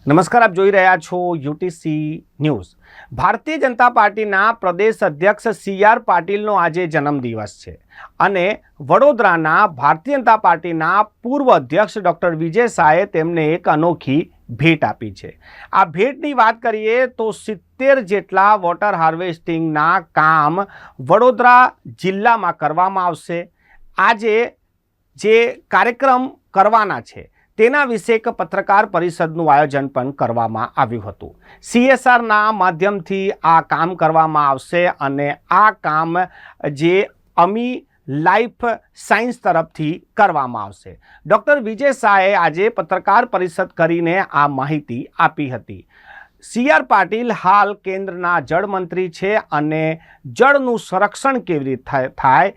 નમસ્કાર, આપ જોઈ રહ્યા છો યુટીસી ન્યૂઝ। ભારતીય જનતા પાર્ટીના પ્રદેશ અધ્યક્ષ સી.આર. પાટીલનો આજે જન્મદિવસ છે અને વડોદરાના ભારતીય જનતા પાર્ટીના પૂર્વ અધ્યક્ષ ડૉક્ટર વિજય શાહે તેમને એક અનોખી ભેટ આપી છે। આ ભેટની વાત કરીએ તો 70 જેટલા વોટર હાર્વેસ્ટિંગના કામ વડોદરા જિલ્લામાં કરવામાં આવશે। આજે જે કાર્યક્રમ કરવાના છે તેના વિશે એક પત્રકાર પરિષદનું આયોજન પણ કરવામાં આવ્યું હતું। CSRના માધ્યમથી આ કામ કરવામાં આવશે અને આ કામ જે અમી લાઈફ સાયન્સ તરફથી કરવામાં આવશે। ડૉક્ટર વિજય શાહે આજે પત્રકાર પરિષદ કરીને આ માહિતી આપી હતી। સી.આર. પાટીલ હાલ કેન્દ્રના જળમંત્રી છે અને જળનું સંરક્ષણ કેવી રીતે થાય,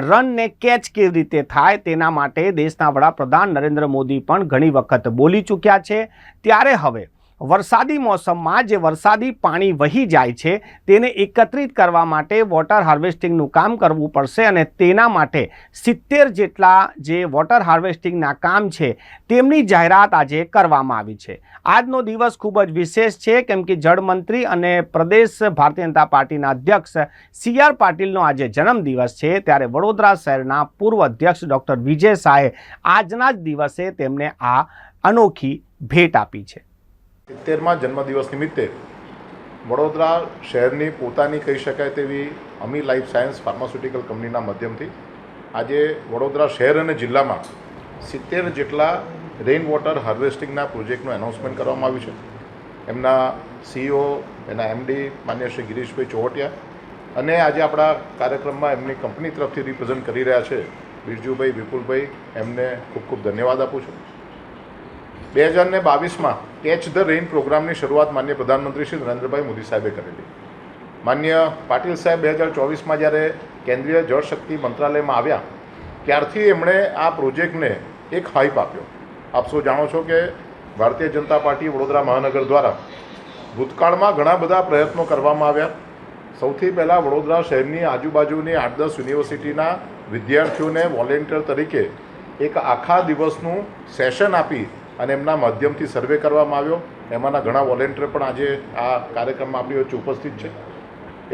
રનને કેચ કેવી રીતે થાય તેના માટે દેશના વડાપ્રધાન નરેન્દ્ર મોદી પણ ઘણી વખત બોલી ચૂક્યા છે। ત્યારે હવે વરસાદી મોસમમાં જે વરસાદી પાણી વહી જાય છે તેને એકત્રિત કરવા માટે વોટર હાર્વેસ્ટિંગનું કામ કરવું પડશે અને તેના માટે 70 જેટલા જે વોટર હાર્વેસ્ટિંગના કામ છે તેમની જાહેરાત આજે કરવામાં આવી છે। આજનો દિવસ ખૂબ જ વિશેષ છે કેમ કે જળમંત્રી અને પ્રદેશ ભારતીય જનતા પાર્ટીના અધ્યક્ષ સી.આર. પાટીલનો આજે જન્મદિવસ છે। ત્યારે વડોદરા શહેરના પૂર્વ અધ્યક્ષ ડૉક્ટર વિજય શાહે આજના જ દિવસે તેમને આ અનોખી ભેટ આપી છે। 70મા જન્મદિવસ નિમિત્તે વડોદરા શહેરની પોતાની કહી શકાય તેવી અમી લાઈફ સાયન્સ ફાર્માસ્યુટિકલ કંપનીના માધ્યમથી આજે વડોદરા શહેર અને જિલ્લામાં 70 જેટલા રેઇન વોટર હાર્વેસ્ટિંગના પ્રોજેક્ટનું એનાઉન્સમેન્ટ કરવામાં આવ્યું છે। એમના CEO, એના MD માન્ય શ્રી ગિરીશભાઈ ચોવટિયા અને આજે આપણા કાર્યક્રમમાં એમની કંપની તરફથી રિપ્રેઝન્ટ કરી રહ્યા છે બિરજુભાઈ, વિપુલભાઈ, એમને ખૂબ ખૂબ ધન્યવાદ આપું છું। 2022માં કેચ ધ રેઇન પ્રોગ્રામની શરૂઆત માન્ય પ્રધાનમંત્રી શ્રી નરેન્દ્રભાઈ મોદી સાહેબે કરેલી। માન્ય પાટીલ સાહેબ 2024માં જ્યારે કેન્દ્રીય જળશક્તિ મંત્રાલયમાં આવ્યા ત્યારથી એમણે આ પ્રોજેક્ટને એક હાઈપ આપ્યો। આપ સૌ જાણો છો કે ભારતીય જનતા પાર્ટી વડોદરા મહાનગર દ્વારા ભૂતકાળમાં ઘણા બધા પ્રયત્નો કરવામાં આવ્યા। સૌથી પહેલાં વડોદરા શહેરની આજુબાજુની 8-10 યુનિવર્સિટીના વિદ્યાર્થીઓને વોલેન્ટિયર તરીકે એક આખા દિવસનું સેશન આપી અને એમના માધ્યમથી સર્વે કરવામાં આવ્યો। એમાંના ઘણા વોલેન્ટિયર પણ આજે આ કાર્યક્રમમાં આપણી વચ્ચે ઉપસ્થિત છે।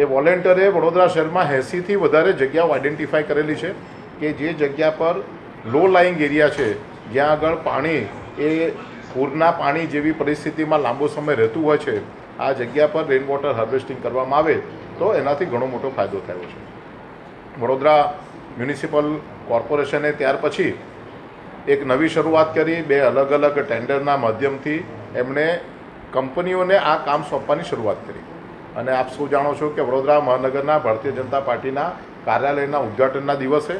એ વોલેન્ટિયરે વડોદરા શહેરમાં 80થી વધારે જગ્યાઓ આઈડેન્ટિફાઈ કરેલી છે કે જે જગ્યા પર લો લાઇંગ એરિયા છે, જ્યાં આગળ પાણી એ પૂરના પાણી જેવી પરિસ્થિતિમાં લાંબો સમય રહેતું હોય છે, આ જગ્યા પર રેઇન વોટર હાર્વેસ્ટિંગ કરવામાં આવે તો એનાથી ઘણો મોટો ફાયદો થયો છે। વડોદરા મ્યુનિસિપલ કોર્પોરેશને ત્યાર પછી એક નવી શરૂઆત કરી। 2 અલગ અલગ ટેન્ડરના માધ્યમથી એમણે કંપનીઓને આ કામ સોંપવાની શરૂઆત કરી અને આપ સૌ જાણો છો કે વડોદરા મહાનગરના ભારતીય જનતા પાર્ટીના કાર્યાલયના ઉદ્ઘાટનના દિવસે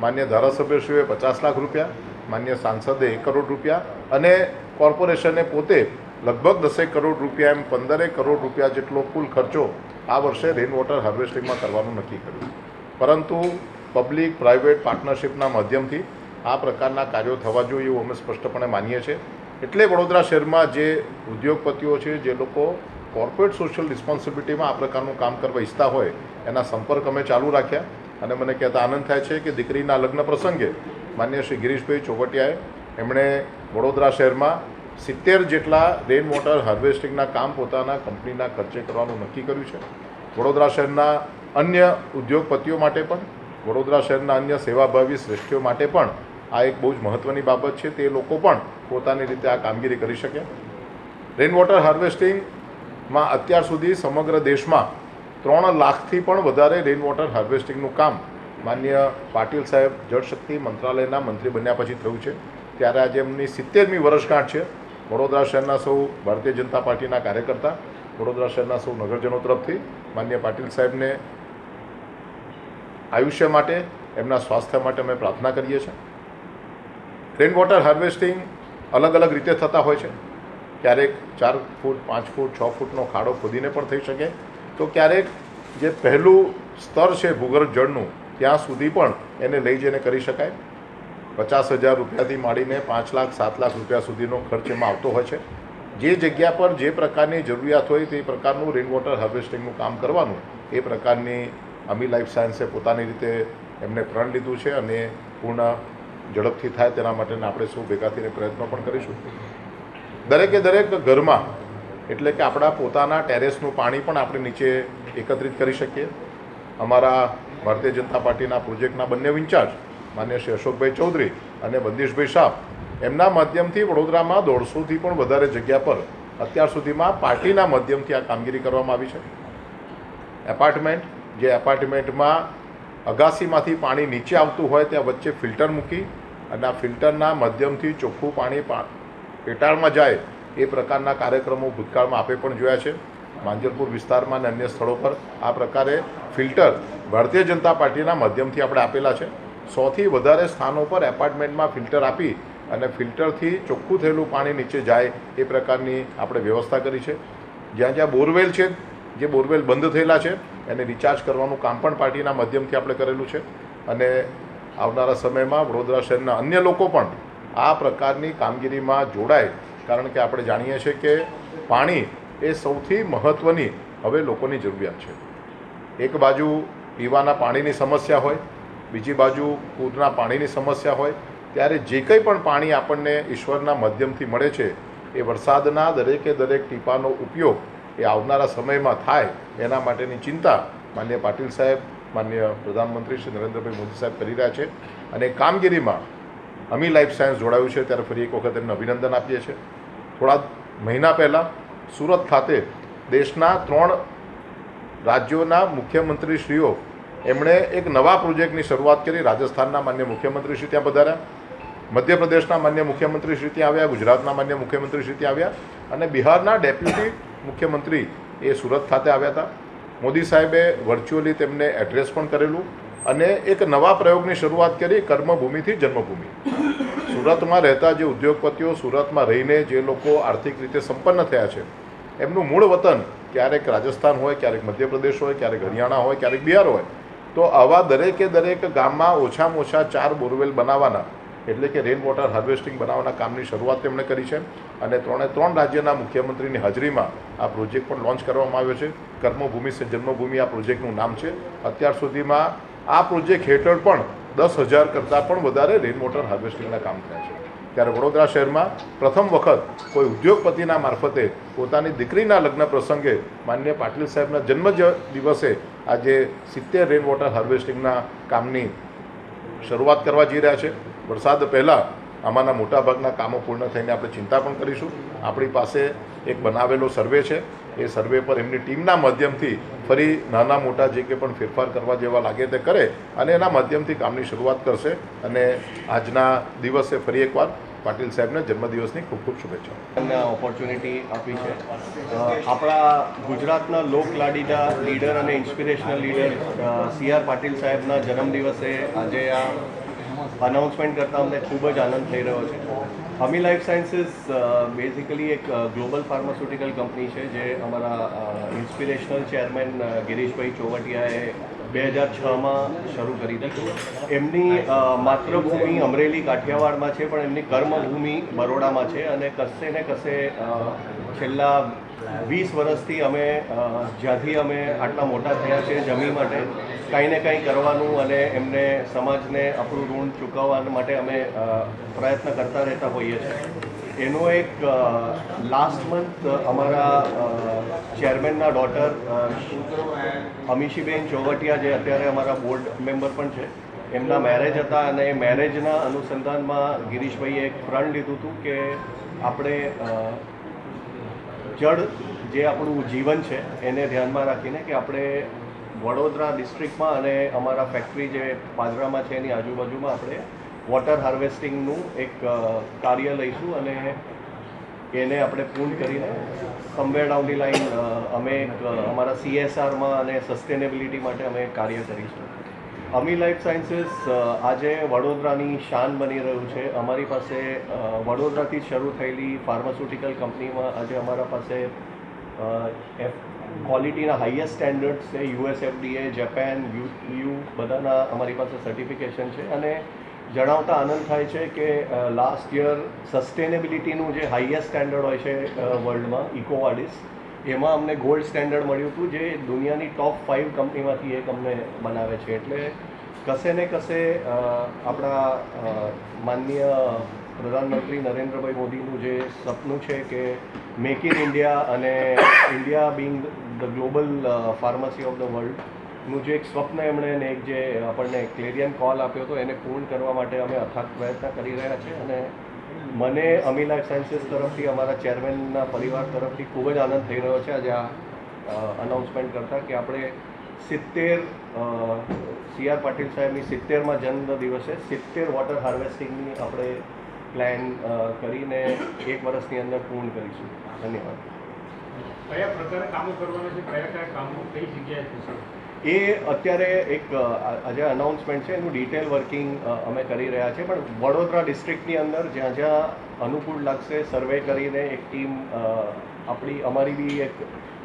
માન્ય ધારાસભ્યશ્રીઓએ 50 લાખ રૂપિયા, માન્ય સાંસદે 1 કરોડ રૂપિયા અને કોર્પોરેશને પોતે લગભગ 10 કરોડ રૂપિયા એમ 15 કરોડ રૂપિયા જેટલો કુલ ખર્ચો આ વર્ષે રેઇન વોટર હાર્વેસ્ટિંગમાં કરવાનું નક્કી કર્યું। પરંતુ પબ્લિક પ્રાઇવેટ પાર્ટનરશિપના માધ્યમથી આ પ્રકારના કાર્યો થવા જોઈએ એવું અમે સ્પષ્ટપણે માનીએ છીએ। એટલે વડોદરા શહેરમાં જે ઉદ્યોગપતિઓ છે, જે લોકો કોર્પોરેટ સોશિયલ રિસ્પોન્સિબિલિટીમાં આ પ્રકારનું કામ કરવા ઈચ્છતા હોય એના સંપર્ક અમે ચાલુ રાખ્યા અને મને કહેતા આનંદ થાય છે કે દીકરીના લગ્ન પ્રસંગે માન્ય શ્રી ગિરીશભાઈ ચોવટિયાએ એમણે વડોદરા શહેરમાં 70 જેટલા રેઇન વોટર હાર્વેસ્ટિંગના કામ પોતાના કંપનીના ખર્ચે કરવાનું નક્કી કર્યું છે। વડોદરા શહેરના અન્ય ઉદ્યોગપતિઓ માટે પણ, વડોદરા શહેરના અન્ય સેવાભાવી શ્રેષ્ઠીઓ માટે પણ આ એક બહુ જ મહત્ત્વની બાબત છે। તે લોકો પણ પોતાની રીતે આ કામગીરી કરી શકે। રેઇન વોટર હાર્વેસ્ટિંગમાં અત્યાર સુધી સમગ્ર દેશમાં 3 લાખથી પણ વધારે રેઇન વોટર હાર્વેસ્ટિંગનું કામ માન્ય પાટીલ સાહેબ જળશક્તિ મંત્રાલયના મંત્રી બન્યા પછી થયું છે। ત્યારે આજે એમની 70મી વર્ષગાંઠ છે। વડોદરા શહેરના સૌ ભારતીય જનતા પાર્ટીના કાર્યકર્તા, વડોદરા શહેરના સૌ નગરજનો તરફથી માન્ય પાટીલ સાહેબને આયુષ્ય માટે, એમના સ્વાસ્થ્ય માટે અમે પ્રાર્થના કરીએ છીએ। રેઇન વોટર હાર્વેસ્ટિંગ અલગ અલગ રીતે થતા હોય છે। ક્યારેક 4 ફૂટ, 5 ફૂટ, 6 ફૂટનો ખાડો ખોદીને પણ થઈ શકે, તો ક્યારેક જે પહેલું સ્તર છે ભૂગર્ભ જળનું ત્યાં સુધી પણ એને લઈ જઈને કરી શકાય। 50,000 રૂપિયાથી માંડીને 5 લાખ, 7 લાખ રૂપિયા સુધીનો ખર્ચ એમાં આવતો હોય છે। જે જગ્યા પર જે પ્રકારની જરૂરિયાત હોય તે પ્રકારનું રેઇન વોટર હાર્વેસ્ટિંગનું કામ કરવાનું એ પ્રકારની અમી લાઈફ સાયન્સે પોતાની રીતે એમને પ્રણ લીધું છે અને પૂર્ણ ઝડપથી થાય તેના માટેના આપણે સૌ ભેગા થઈને પ્રયત્નો પણ કરીશું। દરેકે દરેક ઘરમાં એટલે કે આપણા પોતાના ટેરેસનું પાણી પણ આપણે નીચે એકત્રિત કરી શકીએ. અમારા ભારતીય જનતા પાર્ટીના પ્રોજેક્ટના બંને ઇન્ચાર્જ માન્ય શ્રી અશોકભાઈ ચૌધરી અને બંદીશભાઈ શાહ એમના માધ્યમથી વડોદરામાં 150થી પણ વધારે જગ્યા પર અત્યાર સુધીમાં પાર્ટીના માધ્યમથી આ કામગીરી કરવામાં આવી છે. એપાર્ટમેન્ટ, જે એપાર્ટમેન્ટમાં અગાસીમાંથી પાણી નીચે આવતું હોય ત્યાં વચ્ચે ફિલ્ટર મૂકી અને આ ફિલ્ટરના માધ્યમથી ચોખ્ખું પાણી પેટાળમાં જાય એ પ્રકારના કાર્યક્રમો ભૂતકાળમાં આપે પણ જોયા છે. માંજલપુર વિસ્તારમાં અને અન્ય સ્થળો પર આ પ્રકારે ફિલ્ટર ભારતીય જનતા પાર્ટીના માધ્યમથી આપણે આપેલા છે. 100થી વધારે સ્થાનો પર એપાર્ટમેન્ટમાં ફિલ્ટર આપી અને ફિલ્ટરથી ચોખ્ખું થયેલું પાણી નીચે જાય એ પ્રકારની આપણે વ્યવસ્થા કરી છે. જ્યાં જ્યાં બોરવેલ છે, જે બોરવેલ બંધ થયેલા છે એને રિચાર્જ કરવાનું કામ પણ પાર્ટીના માધ્યમથી આપણે કરેલું છે. અને આવનારા સમયમાં વડોદરા શહેરના અન્ય લોકો પણ આ પ્રકારની કામગીરીમાં જોડાય, કારણ કે આપણે જાણીએ છીએ કે પાણી એ સૌથી મહત્ત્વની હવે લોકોની જરૂરિયાત છે. એક બાજુ પીવાના પાણીની સમસ્યા હોય, બીજી બાજુ પૂરના પાણીની સમસ્યા હોય, ત્યારે જે કંઈ પણ પાણી આપણને ઈશ્વરના માધ્યમથી મળે છે એ વરસાદના દરેકે દરેક ટીપાનો ઉપયોગ એ આવનારા સમયમાં થાય એના માટેની ચિંતા માનનીય પાટીલ સાહેબ, માનનીય પ્રધાનમંત્રી શ્રી નરેન્દ્રભાઈ મોદી સાહેબ કરી રહ્યા છે. અને કામગીરીમાં અમી લાઈફ સાયન્સ જોડાયું છે ત્યારે ફરી એક વખત એમને અભિનંદન આપીએ છીએ. થોડા મહિના પહેલાં સુરત ખાતે દેશના 3 રાજ્યોના મુખ્યમંત્રીશ્રીઓ એમણે એક નવા પ્રોજેક્ટની શરૂઆત કરી. રાજસ્થાનના માન્ય મુખ્યમંત્રીશ્રી ત્યાં પધાર્યા, મધ્યપ્રદેશના માન્ય મુખ્યમંત્રીશ્રી ત્યાં આવ્યા, ગુજરાતના માન્ય મુખ્યમંત્રીશ્રી ત્યાં આવ્યા અને બિહારના ડેપ્યુટી મુખ્યમંત્રી એ સુરત ખાતે આવ્યા હતા. મોદી સાહેબે વર્ચ્યુઅલી તેમને એડ્રેસ પણ કરેલું અને એક નવા પ્રયોગની શરૂઆત કરી, કર્મભૂમિથી જન્મભૂમિ. સુરતમાં રહેતા જે ઉદ્યોગપતિઓ, સુરતમાં રહીને જે લોકો આર્થિક રીતે સંપન્ન થયા છે, એમનું મૂળ વતન ક્યારેક રાજસ્થાન હોય, ક્યારેક મધ્યપ્રદેશ હોય, ક્યારેક હરિયાણા હોય, ક્યારેક બિહાર હોય, તો આવા દરેકે દરેક ગામમાં ઓછામાં ઓછા 4 બોરવેલ બનાવવાના એટલે કે રેઇન વોટર હાર્વેસ્ટિંગ બનાવવાના કામની શરૂઆત તેમણે કરી છે. અને 3 રાજ્યના મુખ્યમંત્રીની હાજરીમાં આ પ્રોજેક્ટ પણ લોન્ચ કરવામાં આવ્યો છે. કર્મભૂમિ સે જન્મભૂમિ આ પ્રોજેક્ટનું નામ છે. અત્યાર સુધીમાં આ પ્રોજેક્ટ હેઠળ પણ 10,000 કરતાં પણ વધારે રેઇન વોટર હાર્વેસ્ટિંગના કામ થયા છે. ત્યારે વડોદરા શહેરમાં પ્રથમ વખત કોઈ ઉદ્યોગપતિના મારફતે પોતાની દીકરીના લગ્ન પ્રસંગે માનનીય પાટીલ સાહેબના જન્મ દિવસે આજે 70 રેઇન વોટર હાર્વેસ્ટિંગના કામની શરૂઆત કરવા જઈ રહ્યા છે. વરસાદ પહેલાં આમાંના મોટાભાગના કામો પૂર્ણ થઈને આપણે ચિંતા પણ કરીશું. આપણી પાસે એક બનાવેલો સર્વે છે, એ સર્વે પર એમની ટીમના માધ્યમથી ફરી નાના મોટા જે કંઈ પણ ફેરફાર કરવા જેવા લાગે તે કરે અને એના માધ્યમથી કામની શરૂઆત કરશે. અને આજના દિવસે ફરી એકવાર પાટીલ સાહેબને જન્મદિવસની ખૂબ ખૂબ શુભેચ્છાઓ. એમને ઓપોર્ચ્યુનિટી આપી છે. આપણા ગુજરાતના લોકલાડીના લીડર અને ઇન્સ્પિરેશનલ લીડર CR પાટીલ સાહેબના જન્મદિવસે આજે આ અનાઉન્સમેન્ટ કરતાં અમને ખૂબ જ આનંદ થઈ રહ્યો છે. અમી લાઈફ સાયન્સીસ બેઝિકલી એક ગ્લોબલ ફાર્માસ્યુટિકલ કંપની છે જે અમારા ઇન્સ્પિરેશનલ ચેરમેન ગિરીશભાઈ ચોવટિયાએ 2006માં શરૂ કરી હતી. એમની માતૃભૂમિ અમરેલી કાઠિયાવાડમાં છે, પણ એમની કર્મભૂમિ બરોડામાં છે. અને કશે ને કશે છેલ્લા 20 વર્ષથી અમે જ્યાંથી અમે આટલા મોટા થયા છે જમી માટે કંઈ ને કંઈ કરવાનું અને એમને સમાજને આપણું ઋણ ચૂકવવા માટે અમે પ્રયત્ન કરતા રહેતા હોઈએ છીએ. એનો એક લાસ્ટ મંથ અમારા ચેરમેનના ડોટર અમીશીબેન ચોવટિયા, જે અત્યારે અમારા બોર્ડ મેમ્બર પણ છે, એમના મેરેજ હતા અને એ મેરેજના અનુસંધાનમાં ગિરીશભાઈએ એક પ્રણ લીધું હતું કે આપણે જળ જે આપણું જીવન છે એને ધ્યાનમાં રાખીને કે આપણે વડોદરા ડિસ્ટ્રિક્ટમાં અને અમારા ફેક્ટરી જે પાદરામાં છે એની આજુબાજુમાં આપણે વોટર હાર્વેસ્ટિંગનું એક કાર્ય લઈશું અને એને આપણે પૂર્ણ કરીને સમવેર ડાઉન ધી લાઈન અમે અમારા CSRમાં અને સસ્ટેનેબિલિટી માટે અમે કાર્ય કરીશું. અમી લાઈફ સાયન્સીસ આજે વડોદરાની શાન બની રહ્યું છે. અમારી પાસે વડોદરાથી જ શરૂ થયેલી ફાર્માસ્યુટિકલ કંપનીમાં આજે અમારા પાસે ક્વોલિટીના હાઈએસ્ટ સ્ટેન્ડર્ડ્સ છે. USFDA, જાપાન, EU બધાના અમારી પાસે સર્ટિફિકેશન છે. અને જણાવતા આનંદ થાય છે કે લાસ્ટ યર સસ્ટેનેબિલિટીનું જે હાઈએસ્ટ સ્ટેન્ડર્ડ હોય છે વર્લ્ડમાં, ઇકોવાડિસ, એમાં અમને ગોલ્ડ સ્ટેન્ડર્ડ મળ્યું હતું, જે દુનિયાની ટોપ 5 કંપનીમાંથી એક અમને બનાવે છે. એટલે કશે ને કશે આપણા માનનીય પ્રધાનમંત્રી નરેન્દ્રભાઈ મોદીનું જે સપનું છે કે મેક ઇન ઇન્ડિયા અને India being the global pharmacy of the વર્લ્ડનું જે એક સ્વપ્ન એમણે ને એક જે આપણને ક્લેરિયન કોલ આપ્યો હતો એને પૂર્ણ કરવા માટે અમે અથાગ પ્રયત્ન કરી રહ્યા છીએ. અને મને અમી લાઈફ સાયન્સીસ તરફથી અમારા ચેરમેનના પરિવાર તરફથી ખૂબ જ આનંદ થઈ રહ્યો છે આજે આ અનાઉન્સમેન્ટ કરતાં કે આપણે 70 CR પાટીલ સાહેબની 70મા જન્મ દિવસે 70 વોટર હાર્વેસ્ટિંગની આપણે પ્લાન કરીને 1 વર્ષની અંદર પૂર્ણ કરીશું. ધન્યવાદ. કયા પ્રકારે કામો કરવાના છે, કયા કામો કઈ જગ્યાએ થશે? એ અત્યારે એક આજે અનાઉન્સમેન્ટ છે એનું ડિટેલ વર્કિંગ અમે કરી રહ્યા છીએ, પણ વડોદરા ડિસ્ટ્રિક્ટની અંદર જ્યાં જ્યાં અનુકૂળ લાગશે સર્વે કરીને એક ટીમ અમારી બી એક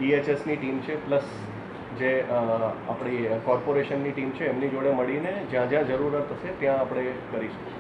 EHSની ટીમ છે પ્લસ જે આપણી કોર્પોરેશનની ટીમ છે એમની જોડે મળીને જ્યાં જ્યાં જરૂરત હશે ત્યાં આપણે કરીશું.